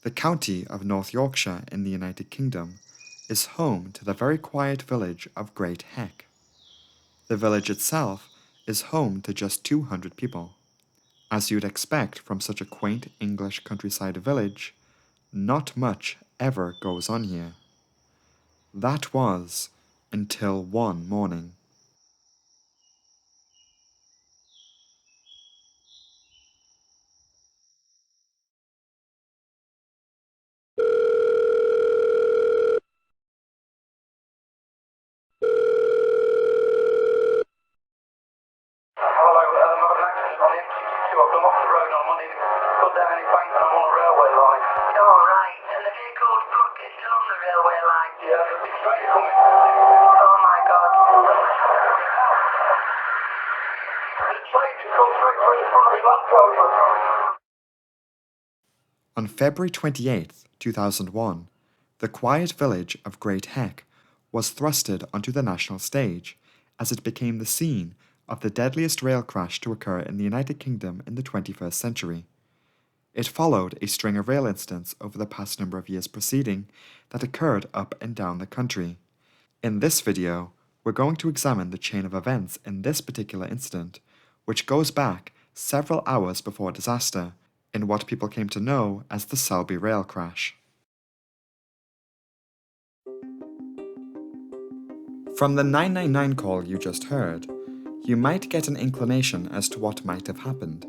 The county of North Yorkshire in the United Kingdom is home to the very quiet village of Great Heck. The village itself is home to just 200 people. As you'd expect from such a quaint English countryside village, not much ever goes on here. That was until one morning. Hello, I've had an accident on the M62. I've come off the road on Monday to cut down any bank and I'm on a railway line. Oh, right. And the vehicle's booked is still on the railway line. Yeah, there's a big train coming. Oh, my God. The train just come straight through the front of his Land Rover. On February 28th, 2001, the quiet village of Great Heck was thrusted onto the national stage as it became the scene of the deadliest rail crash to occur in the United Kingdom in the 21st century. It followed a string of rail incidents over the past number of years preceding that occurred up and down the country. In this video, we're going to examine the chain of events in this particular incident, which goes back several hours before disaster, in what people came to know as the Selby Rail Crash. From the 999 call you just heard, you might get an inclination as to what might have happened.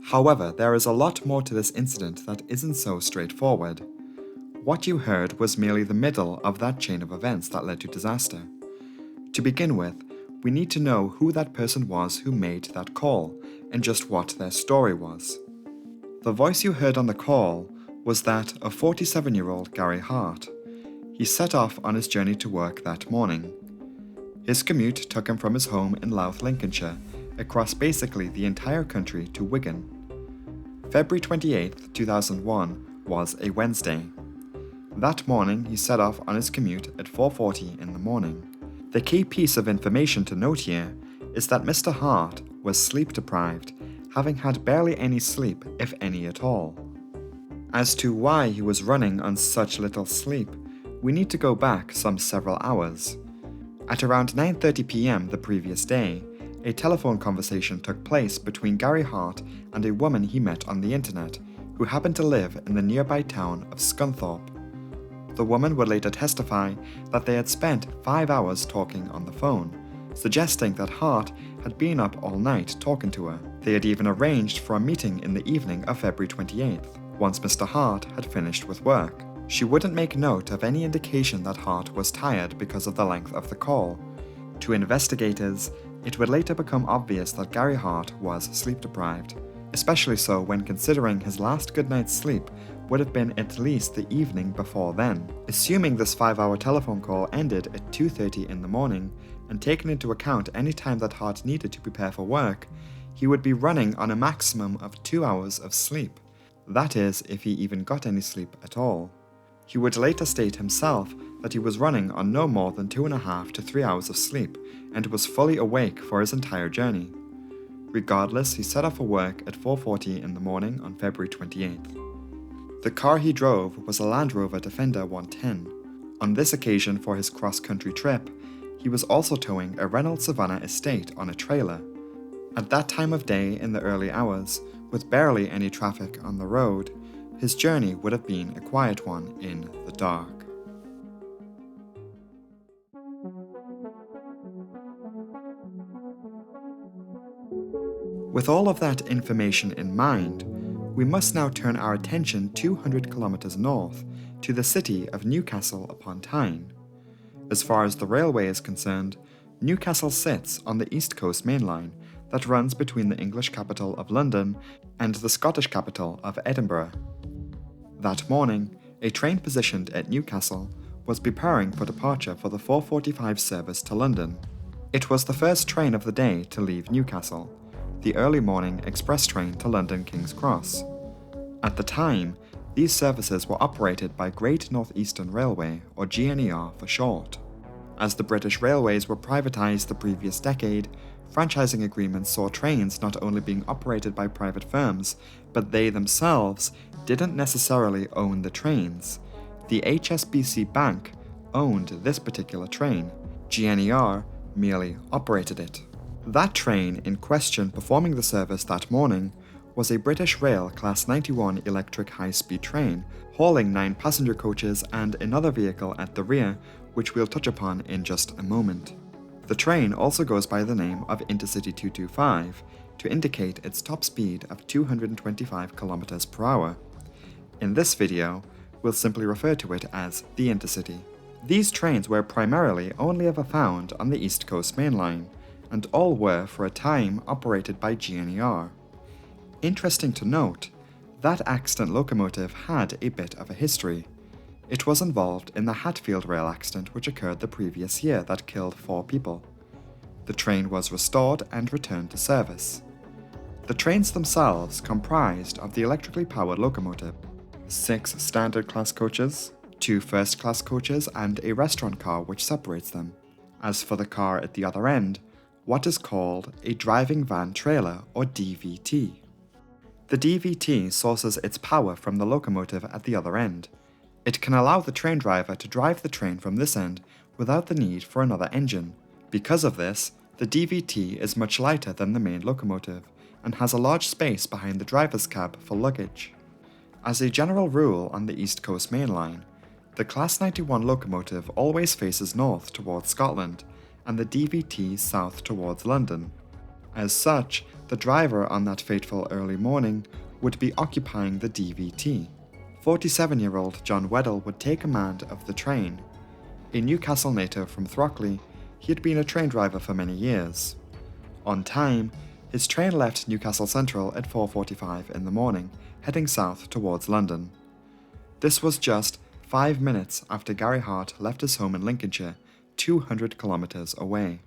However, there is a lot more to this incident that isn't so straightforward. What you heard was merely the middle of that chain of events that led to disaster. To begin with, we need to know who that person was who made that call and just what their story was. The voice you heard on the call was that of 47-year-old Gary Hart. He set off on his journey to work that morning. His commute took him from his home in Louth, Lincolnshire, across basically the entire country to Wigan. February 28, 2001 was a Wednesday. That morning he set off on his commute at 4:40 in the morning. The key piece of information to note here is that Mr. Hart was sleep deprived, having had barely any sleep, if any at all. As to why he was running on such little sleep, we need to go back some several hours. At around 9:30 p.m. the previous day, a telephone conversation took place between Gary Hart and a woman he met on the internet, who happened to live in the nearby town of Scunthorpe. The woman would later testify that they had spent 5 hours talking on the phone, suggesting that Hart had been up all night talking to her. They had even arranged for a meeting in the evening of February 28th, once Mr. Hart had finished with work. She wouldn't make note of any indication that Hart was tired because of the length of the call. To investigators, it would later become obvious that Gary Hart was sleep deprived, especially so when considering his last good night's sleep would have been at least the evening before then. Assuming this 5-hour telephone call ended at 2:30 in the morning, and taking into account any time that Hart needed to prepare for work, he would be running on a maximum of 2 hours of sleep. That is, if he even got any sleep at all. He would later state himself that he was running on no more than 2.5 to 3 hours of sleep and was fully awake for his entire journey. Regardless, he set off for work at 4:40 in the morning on February 28th. The car he drove was a Land Rover Defender 110. On this occasion for his cross-country trip, he was also towing a Reynolds Savannah estate on a trailer. At that time of day in the early hours, with barely any traffic on the road, his journey would have been a quiet one in the dark. With all of that information in mind, we must now turn our attention 200 kilometers north to the city of Newcastle upon Tyne. As far as the railway is concerned, Newcastle sits on the East Coast Main Line that runs between the English capital of London and the Scottish capital of Edinburgh. That morning, a train positioned at Newcastle was preparing for departure for the 4:45 service to London. It was the first train of the day to leave Newcastle, the early morning express train to London King's Cross. At the time, these services were operated by Great North Eastern Railway, or GNER for short. As the British railways were privatised the previous decade, Franchising agreements saw trains not only being operated by private firms, but they themselves didn't necessarily own the trains. The HSBC Bank owned this particular train. GNER merely operated it. That train in question performing the service that morning was a British Rail Class 91 electric high-speed train, hauling 9 passenger coaches and another vehicle at the rear, which we'll touch upon in just a moment. The train also goes by the name of Intercity 225 to indicate its top speed of 225 km per hour. In this video, we'll simply refer to it as the Intercity. These trains were primarily only ever found on the East Coast Main Line, and all were for a time operated by GNER. Interesting to note, that accident locomotive had a bit of a history. It was involved in the Hatfield rail accident which occurred the previous year that killed 4 people. The train was restored and returned to service. The trains themselves comprised of the electrically powered locomotive, 6 standard class coaches, 2 first class coaches and a restaurant car which separates them. As for the car at the other end, what is called a driving van trailer or DVT. The DVT sources its power from the locomotive at the other end. It can allow the train driver to drive the train from this end without the need for another engine. Because of this, the DVT is much lighter than the main locomotive and has a large space behind the driver's cab for luggage. As a general rule on the East Coast Main Line, the Class 91 locomotive always faces north towards Scotland and the DVT south towards London. As such, the driver on that fateful early morning would be occupying the DVT. 47-year-old John Weddell would take command of the train. A Newcastle native from Throckley, he had been a train driver for many years. On time, his train left Newcastle Central at 4:45 in the morning, heading south towards London. This was just 5 minutes after Gary Hart left his home in Lincolnshire, 200 kilometers away.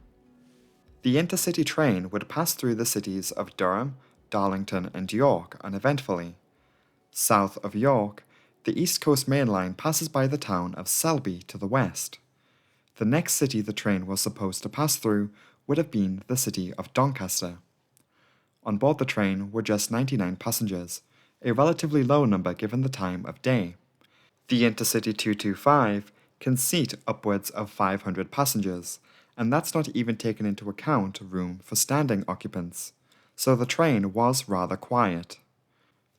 The Intercity train would pass through the cities of Durham, Darlington and York uneventfully. South of York, the East Coast Main Line passes by the town of Selby to the west. The next city the train was supposed to pass through would have been the city of Doncaster. On board the train were just 99 passengers, a relatively low number given the time of day. The Intercity 225 can seat upwards of 500 passengers, and that's not even taken into account room for standing occupants, so the train was rather quiet.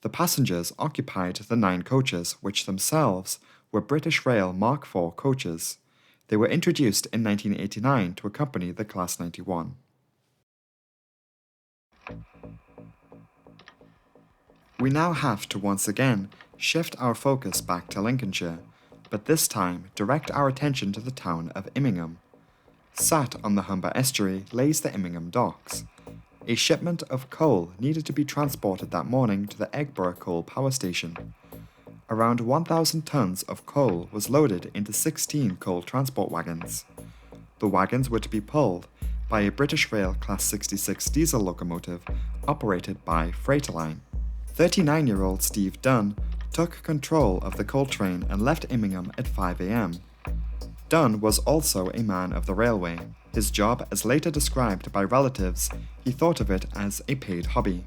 The passengers occupied the 9 coaches, which themselves were British Rail Mark IV coaches. They were introduced in 1989 to accompany the Class 91. We now have to once again shift our focus back to Lincolnshire, but this time direct our attention to the town of Immingham. Sat on the Humber estuary lays the Immingham docks. A shipment of coal needed to be transported that morning to the Eggborough Coal Power Station. Around 1,000 tons of coal was loaded into 16 coal transport wagons. The wagons were to be pulled by a British Rail Class 66 diesel locomotive operated by Freighterline. 39-year-old Steve Dunn took control of the coal train and left Immingham at 5 a.m. Dunn was also a man of the railway. His job, as later described by relatives, he thought of it as a paid hobby.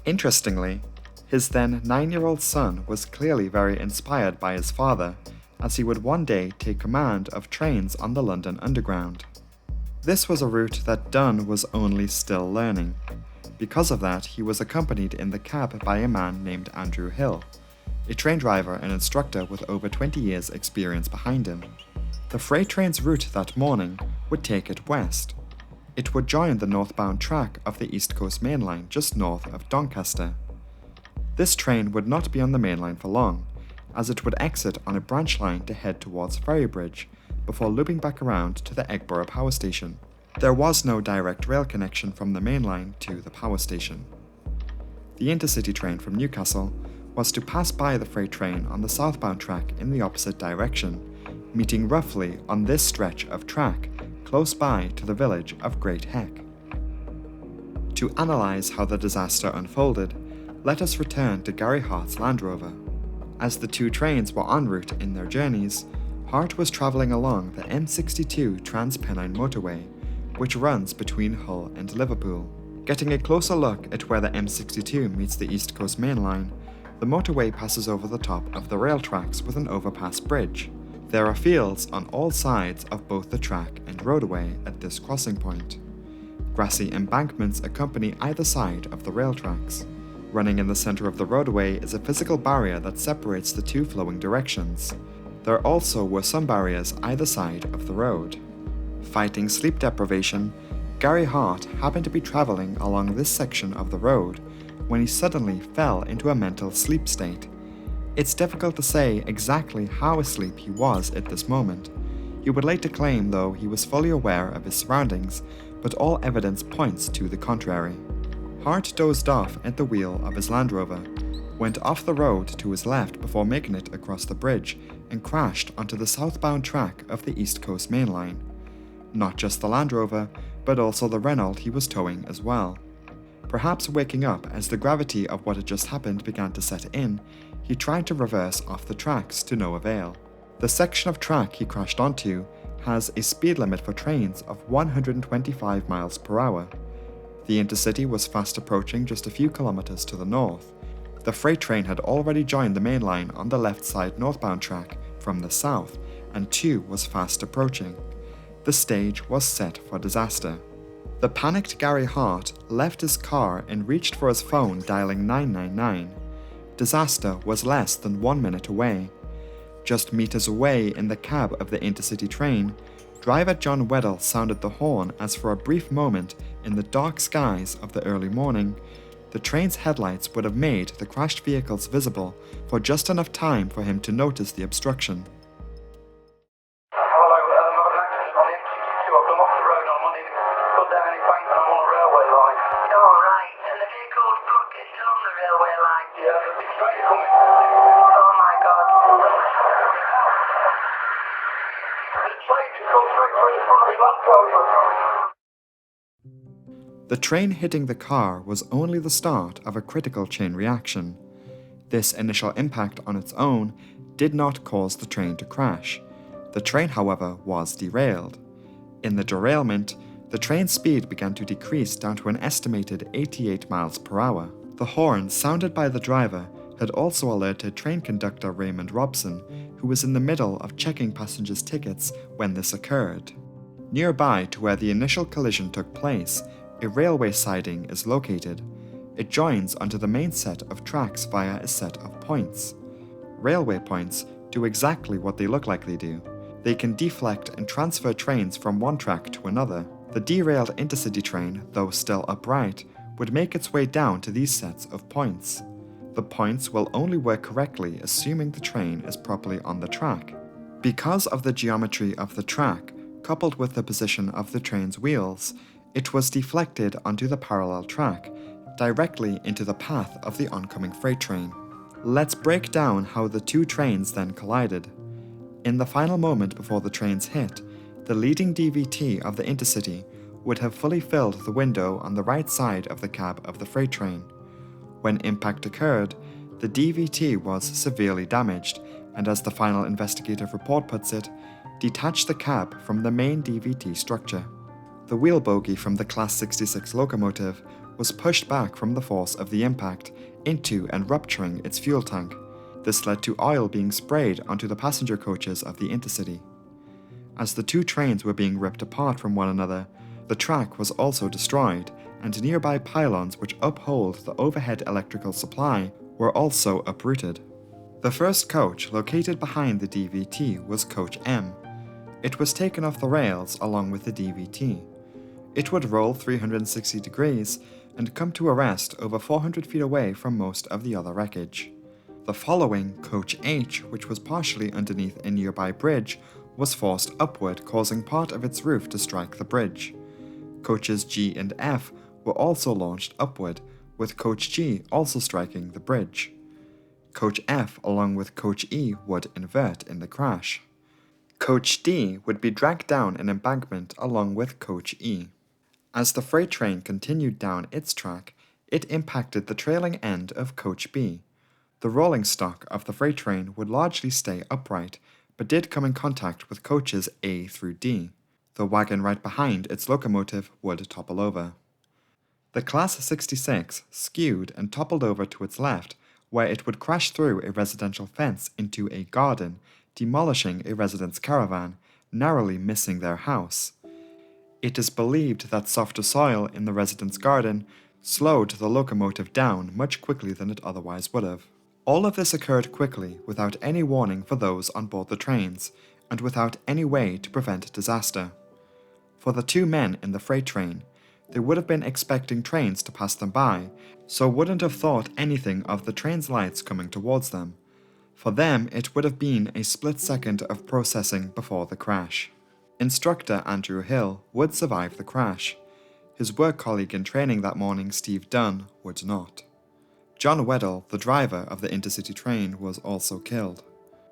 Interestingly, his then 9-year-old son was clearly very inspired by his father, as he would one day take command of trains on the London Underground. This was a route that Dunn was only still learning. Because of that, he was accompanied in the cab by a man named Andrew Hill, a train driver and instructor with over 20 years' experience behind him. The freight train's route that morning would take it west. It would join the northbound track of the East Coast Main Line just north of Doncaster. This train would not be on the main line for long, as it would exit on a branch line to head towards Ferrybridge, before looping back around to the Eggborough Power Station. There was no direct rail connection from the main line to the power station. The Intercity train from Newcastle was to pass by the freight train on the southbound track in the opposite direction, meeting roughly on this stretch of track close by to the village of Great Heck. To analyse how the disaster unfolded, let us return to Gary Hart's Land Rover. As the 2 trains were en route in their journeys, Hart was travelling along the M62 Trans-Pennine motorway which runs between Hull and Liverpool. Getting a closer look at where the M62 meets the East Coast Main Line, the motorway passes over the top of the rail tracks with an overpass bridge. There are fields on all sides of both the track and roadway at this crossing point. Grassy embankments accompany either side of the rail tracks. Running in the center of the roadway is a physical barrier that separates the two flowing directions. There also were some barriers either side of the road. Fighting sleep deprivation, Gary Hart happened to be traveling along this section of the road when he suddenly fell into a mental sleep state. It's difficult to say exactly how asleep he was at this moment. He would later claim, though, he was fully aware of his surroundings, but all evidence points to the contrary. Hart dozed off at the wheel of his Land Rover, went off the road to his left before making it across the bridge, and crashed onto the southbound track of the East Coast Main Line. Not just the Land Rover, but also the Renault he was towing as well. Perhaps waking up as the gravity of what had just happened began to set in, he tried to reverse off the tracks to no avail. The section of track he crashed onto has a speed limit for trains of 125 miles per hour. The intercity was fast approaching just a few kilometers to the north. The freight train had already joined the main line on the left side northbound track from the south, and 2 was fast approaching. The stage was set for disaster. The panicked Gary Hart left his car and reached for his phone, dialing 999. Disaster was less than 1 minute away. Just meters away in the cab of the intercity train, driver John Weddell sounded the horn as for a brief moment in the dark skies of the early morning, the train's headlights would have made the crashed vehicles visible for just enough time for him to notice the obstruction. Hello, I've had an accident on the M62. I've come off the road and I'm on in, gone down any bank and I'm on a railway line. Oh, right. And the vehicle's parked still on the railway line. Yeah, there's a big train coming. Oh, my God. The train just come straight through the front of his Land Rover. The train hitting the car was only the start of a critical chain reaction. This initial impact on its own did not cause the train to crash. The train, however, was derailed. In the derailment, the train's speed began to decrease down to an estimated 88 miles per hour. The horn sounded by the driver had also alerted train conductor Raymond Robson, who was in the middle of checking passengers' tickets when this occurred. Nearby to where the initial collision took place, a railway siding is located. It joins onto the main set of tracks via a set of points. Railway points do exactly what they look like they do. They can deflect and transfer trains from one track to another. The derailed intercity train, though still upright, would make its way down to these sets of points. The points will only work correctly assuming the train is properly on the track. Because of the geometry of the track, coupled with the position of the train's wheels, it was deflected onto the parallel track, directly into the path of the oncoming freight train. Let's break down how the two trains then collided. In the final moment before the trains hit, the leading DVT of the intercity would have fully filled the window on the right side of the cab of the freight train. When impact occurred, the DVT was severely damaged, and as the final investigative report puts it, detached the cab from the main DVT structure. The wheel bogie from the Class 66 locomotive was pushed back from the force of the impact into and rupturing its fuel tank. This led to oil being sprayed onto the passenger coaches of the intercity. As the two trains were being ripped apart from one another, the track was also destroyed, and nearby pylons which uphold the overhead electrical supply were also uprooted. The first coach located behind the DVT was Coach M. It was taken off the rails along with the DVT. It would roll 360 degrees and come to a rest over 400 feet away from most of the other wreckage. The following, Coach H, which was partially underneath a nearby bridge, was forced upward, causing part of its roof to strike the bridge. Coaches G and F were also launched upward, with Coach G also striking the bridge. Coach F along with Coach E would invert in the crash. Coach D would be dragged down an embankment along with Coach E. As the freight train continued down its track, it impacted the trailing end of Coach B. The rolling stock of the freight train would largely stay upright, but did come in contact with coaches A through D. The wagon right behind its locomotive would topple over. The Class 66 skewed and toppled over to its left, where it would crash through a residential fence into a garden, demolishing a resident's caravan, narrowly missing their house. It is believed that softer soil in the resident's garden slowed the locomotive down much quicker than it otherwise would have. All of this occurred quickly, without any warning for those on board the trains, and without any way to prevent disaster. For the two men in the freight train, they would have been expecting trains to pass them by, so wouldn't have thought anything of the train's lights coming towards them. For them, it would have been a split second of processing before the crash. Instructor Andrew Hill would survive the crash. His work colleague in training that morning, Steve Dunn, would not. John Weddell, the driver of the intercity train, was also killed.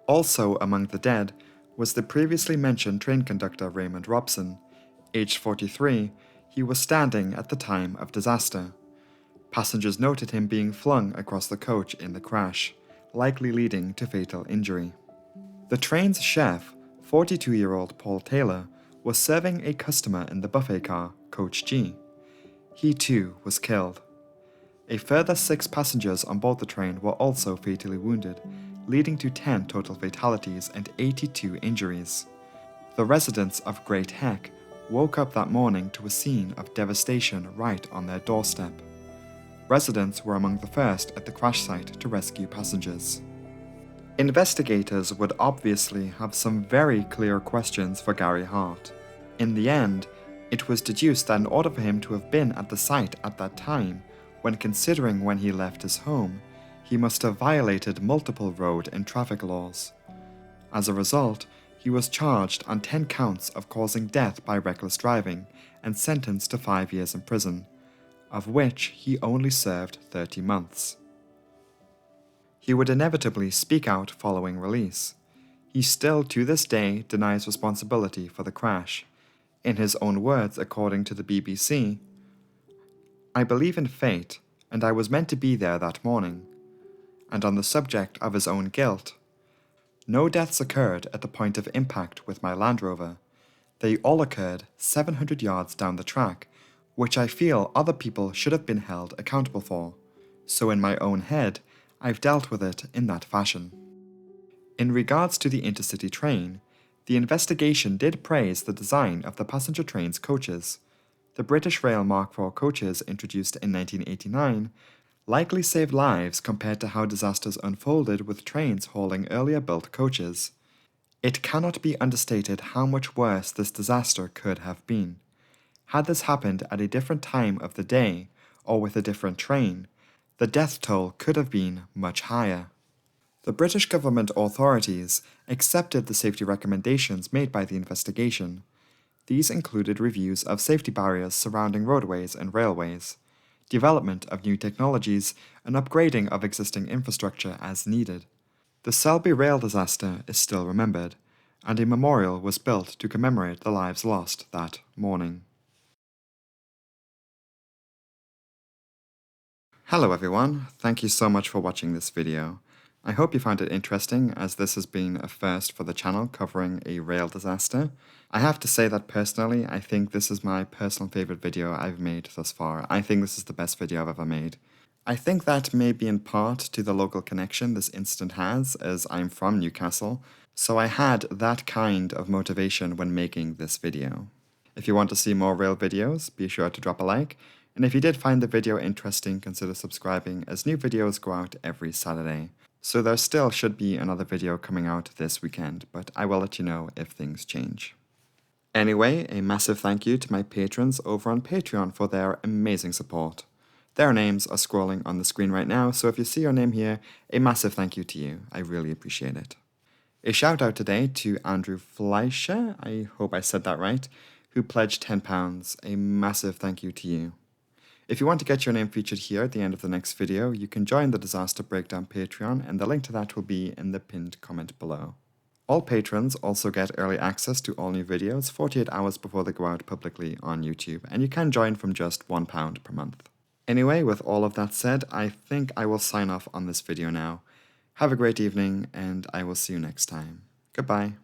Also among the dead was the previously mentioned train conductor Raymond Robson. Aged 43, he was standing at the time of disaster. Passengers noted him being flung across the coach in the crash, likely leading to fatal injury. The train's chef, 42-year-old Paul Taylor, was serving a customer in the buffet car, Coach G. He too was killed. A further 6 passengers on board the train were also fatally wounded, leading to 10 total fatalities and 82 injuries. The residents of Great Heck woke up that morning to a scene of devastation right on their doorstep. Residents were among the first at the crash site to rescue passengers. Investigators would obviously have some very clear questions for Gary Hart. In the end, it was deduced that in order for him to have been at the site at that time, when considering when he left his home, he must have violated multiple road and traffic laws. As a result, he was charged on 10 counts of causing death by reckless driving and sentenced to 5 years in prison, of which he only served 30 months. He would inevitably speak out following release. He still to this day denies responsibility for the crash. In his own words, according to the BBC, "I believe in fate, and I was meant to be there that morning." And on the subject of his own guilt, "No deaths occurred at the point of impact with my Land Rover. They all occurred 700 yards down the track, which I feel other people should have been held accountable for. So in my own head, I've dealt with it in that fashion." In regards to the intercity train, the investigation did praise the design of the passenger train's coaches. The British Rail Mark IV coaches introduced in 1989 likely saved lives compared to how disasters unfolded with trains hauling earlier built coaches. It cannot be understated how much worse this disaster could have been. Had this happened at a different time of the day or with a different train, the death toll could have been much higher. The British government authorities accepted the safety recommendations made by the investigation. These included reviews of safety barriers surrounding roadways and railways, development of new technologies, and upgrading of existing infrastructure as needed. The Selby Rail disaster is still remembered, and a memorial was built to commemorate the lives lost that morning. Hello everyone, thank you so much for watching this video. I hope you found it interesting, as this has been a first for the channel covering a rail disaster. I have to say that personally, I think this is my personal favourite video I've made thus far. I think this is the best video I've ever made. I think that may be in part to the local connection this incident has, as I'm from Newcastle, so I had that kind of motivation when making this video. If you want to see more rail videos, be sure to drop a like, and if you did find the video interesting, consider subscribing, as new videos go out every Saturday. So there still should be another video coming out this weekend, but I will let you know if things change. Anyway, a massive thank you to my patrons over on Patreon for their amazing support. Their names are scrolling on the screen right now, so if you see your name here, a massive thank you to you. I really appreciate it. A shout out today to Andrew Fleischer, I hope I said that right, who pledged £10. A massive thank you to you. If you want to get your name featured here at the end of the next video, you can join the Disaster Breakdown Patreon, and the link to that will be in the pinned comment below. All patrons also get early access to all new videos 48 hours before they go out publicly on YouTube, and you can join from just £1 per month. Anyway, with all of that said, I think I will sign off on this video now. Have a great evening, and I will see you next time. Goodbye.